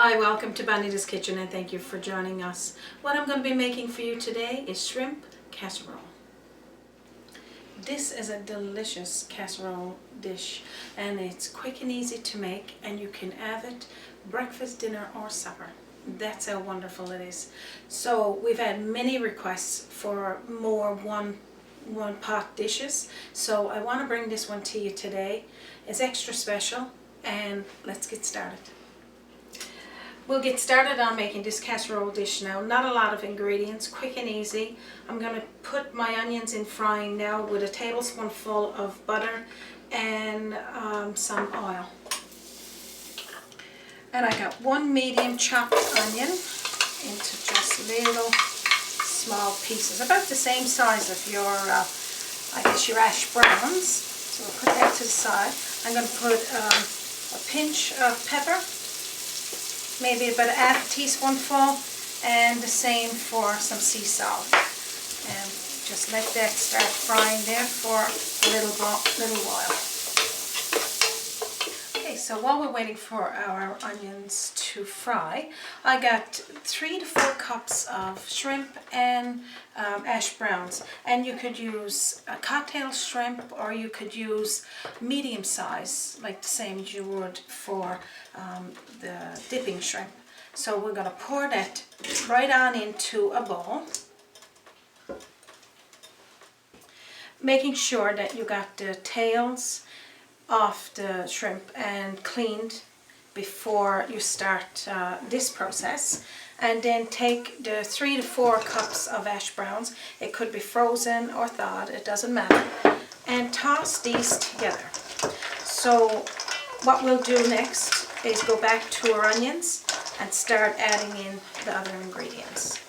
Hi, welcome to Bonita's Kitchen and thank you for joining us. What I'm going to be making for you today is shrimp casserole. This is a delicious casserole dish and it's quick and easy to make, and you can have it breakfast, dinner or supper. That's how wonderful it is. So we've had many requests for more one pot dishes, so I want to bring this one to you today. It's extra special, and let's get started. We'll get started on making this casserole dish now. Not a lot of ingredients, quick and easy. I'm going to put my onions in frying now with a tablespoonful of butter and some oil. And I got one medium chopped onion into just little small pieces, about the same size of your, I guess your ash browns. So we'll put that to the side. I'm going to put a pinch of pepper, maybe about a half teaspoonful, and the same for some sea salt. And just let that start frying there for a little while. Okay, so while we're waiting for our onions to fry, I got 3 to 4 cups of shrimp and ash browns. And you could use a cocktail shrimp, or you could use medium size, like the same as you would for the dipping shrimp. So we're going to pour that right on into a bowl, making sure that you got the tails off the shrimp and cleaned before you start this process. And then take the 3 to 4 cups of ash browns, it could be frozen or thawed, it doesn't matter, and toss these together. So what we'll do next is go back to our onions and start adding in the other ingredients.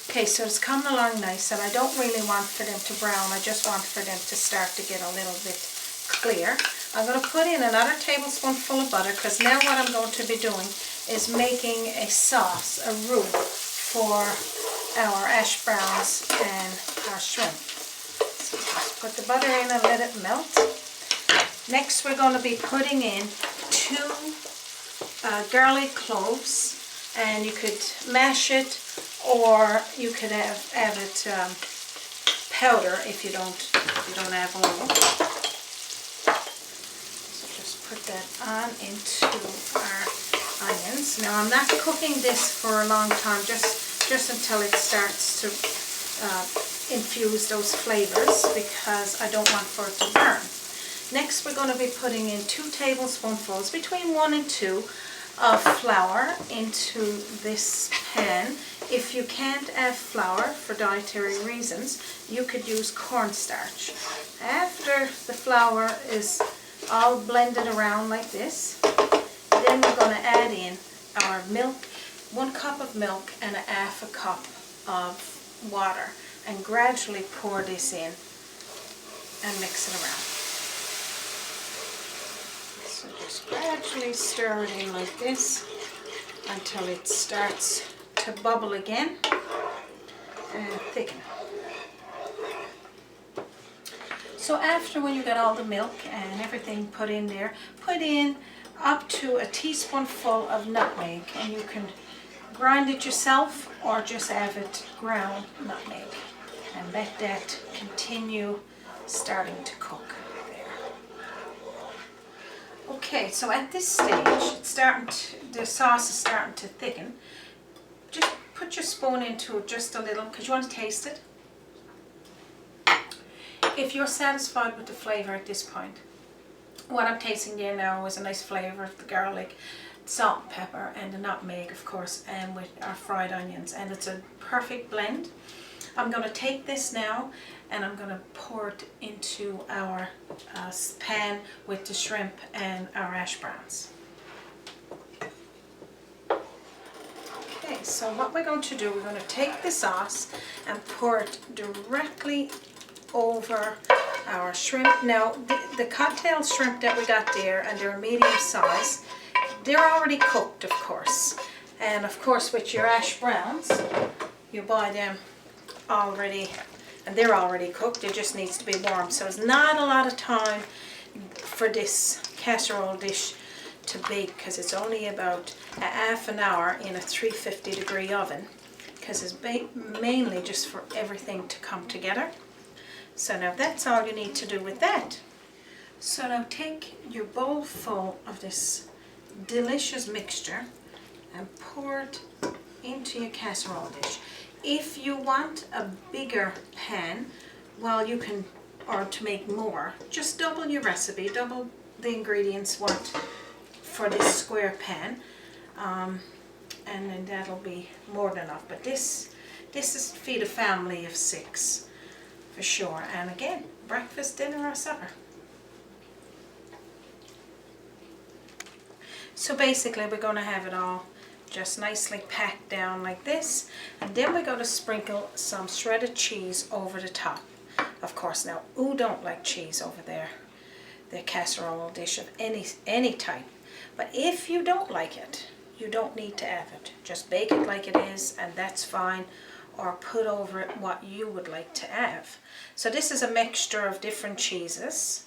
Okay, so it's coming along nice, and I don't really want for them to brown, I just want for them to start to get a little bit clear. I'm going to put in another tablespoonful of butter, because now what I'm going to be doing is making a sauce, a roux, for our ash browns and our shrimp. So just put the butter in and let it melt. Next we're going to be putting in 2 garlic cloves, and you could mash it, or you could have it powder if you don't have oil. So just put that on into our onions. Now I'm not cooking this for a long time, just until it starts to infuse those flavors, because I don't want for it to burn. Next we're going to be putting in 2 tablespoonfuls, between 1 and 2, of flour into this pan. If you can't have flour for dietary reasons, you could use cornstarch. After the flour is all blended around like this, then we're going to add in our milk, 1 cup of milk and a half a cup of water, and gradually pour this in and mix it around. So just gradually stir it in like this until it starts to bubble again and thicken. So after, when you got all the milk and everything put in there, put in up to a teaspoonful of nutmeg, and you can grind it yourself or just have it ground nutmeg, and let that continue starting to cook. Okay, so at this stage, the sauce is starting to thicken. Just put your spoon into it just a little, because you want to taste it. If you're satisfied with the flavor at this point, what I'm tasting there now is a nice flavor of the garlic, salt and pepper, and the nutmeg, of course, and with our fried onions, and it's a perfect blend. I'm going to take this now and I'm going to pour it into our pan with the shrimp and our ash browns. Okay, so what we're going to do, we're going to take the sauce and pour it directly over our shrimp. Now, the cocktail shrimp that we got there, and they're medium size, they're already cooked, of course. And of course, with your ash browns, you buy them already, and they're already cooked. It just needs to be warm. So it's not a lot of time for this casserole dish to bake because it's only about a half an hour in a 350-degree oven, because it's mainly just for everything to come together. So now that's all you need to do with that. So now take your bowl full of this delicious mixture and pour it into your casserole dish. If you want a bigger pan, well, you can, or to make more, just double your recipe, double the ingredients what for this square pan, and then that'll be more than enough. But this is to feed a family of 6 for sure. And again, breakfast, dinner or supper. So basically we're going to have it all just nicely packed down like this, and then we're going to sprinkle some shredded cheese over the top. Of course, now who don't like cheese over their casserole dish of any type? But if you don't like it, you don't need to have it. Just bake it like it is, and that's fine, or put over it what you would like to have. So this is a mixture of different cheeses,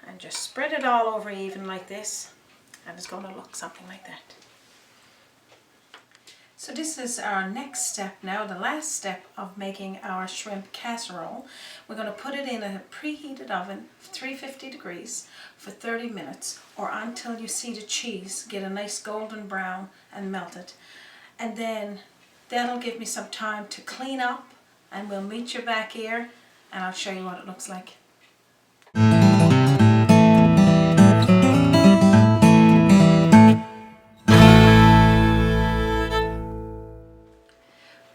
and just spread it all over even like this, and it's going to look something like that. So this is our next step now, the last step of making our shrimp casserole. We're going to put it in a preheated oven, 350 degrees, for 30 minutes, or until you see the cheese get a nice golden brown and melt it. And then that'll give me some time to clean up, and we'll meet you back here and I'll show you what it looks like.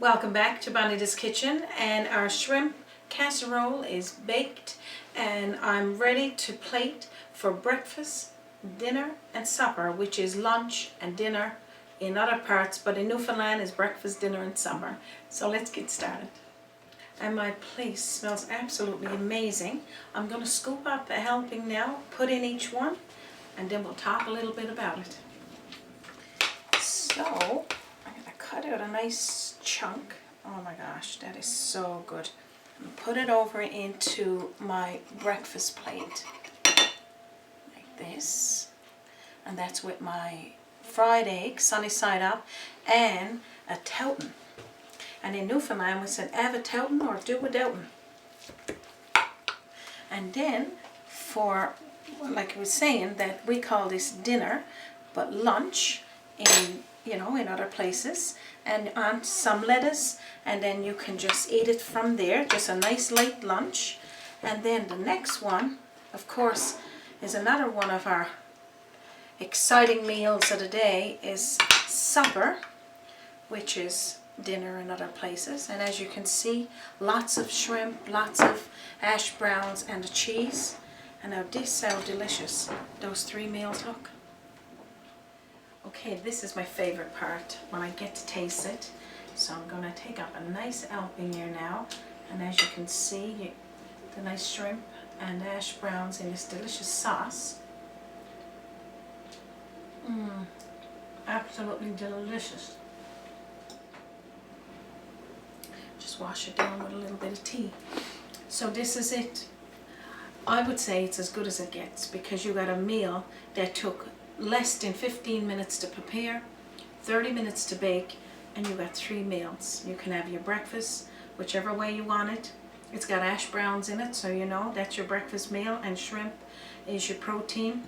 Welcome back to Bonita's Kitchen, and our shrimp casserole is baked and I'm ready to plate for breakfast, dinner and supper, which is lunch and dinner in other parts, but in Newfoundland is breakfast, dinner and supper. So let's get started. And my plate smells absolutely amazing. I'm going to scoop up a helping now, put in each one, and then we'll talk a little bit about it. So I'm going to cut out a nice chunk. Oh my gosh, that is so good. And put it over into my breakfast plate like this, and that's with my fried egg, sunny side up, and a towton. And in Newfoundland we said have a towton or do without one. And then for, like I was saying, that we call this dinner, but lunch in, you know, in other places, and on some lettuce, and then you can just eat it from there, just a nice light lunch. And then the next one, of course, is another one of our exciting meals of the day, is supper, which is dinner in other places. And as you can see, lots of shrimp, lots of hash browns and the cheese. And now this, how delicious those 3 meals look. Okay, this is my favorite part, when I get to taste it. So I'm going to take up a nice helping here now, and as you can see, the nice shrimp and hash browns in this delicious sauce. Absolutely delicious. Just wash it down with a little bit of tea. So this is it. I would say it's as good as it gets, because you got a meal that took less than 15 minutes to prepare, 30 minutes to bake, and you got 3 meals. You can have your breakfast whichever way you want it. It's got hash browns in it, so you know that's your breakfast meal, and shrimp is your protein.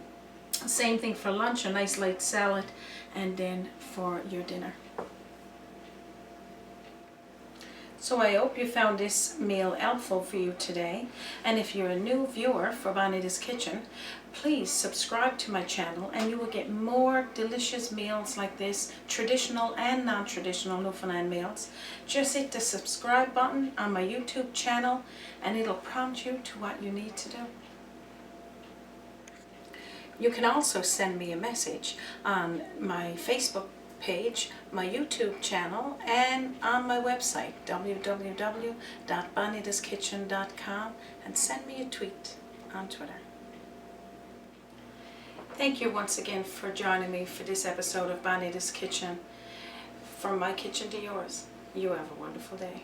Same thing for lunch, a nice light salad, and then for your dinner. So I hope you found this meal helpful for you today, and if you're a new viewer for Bonita's Kitchen, please subscribe to my channel and you will get more delicious meals like this, traditional and non-traditional Newfoundland meals. Just hit the subscribe button on my YouTube channel and it'll prompt you to what you need to do. You can also send me a message on my Facebook page, my YouTube channel, and on my website www.bonitaskitchen.com, and send me a tweet on Twitter. Thank you once again for joining me for this episode of Bonita's Kitchen. From my kitchen to yours, you have a wonderful day.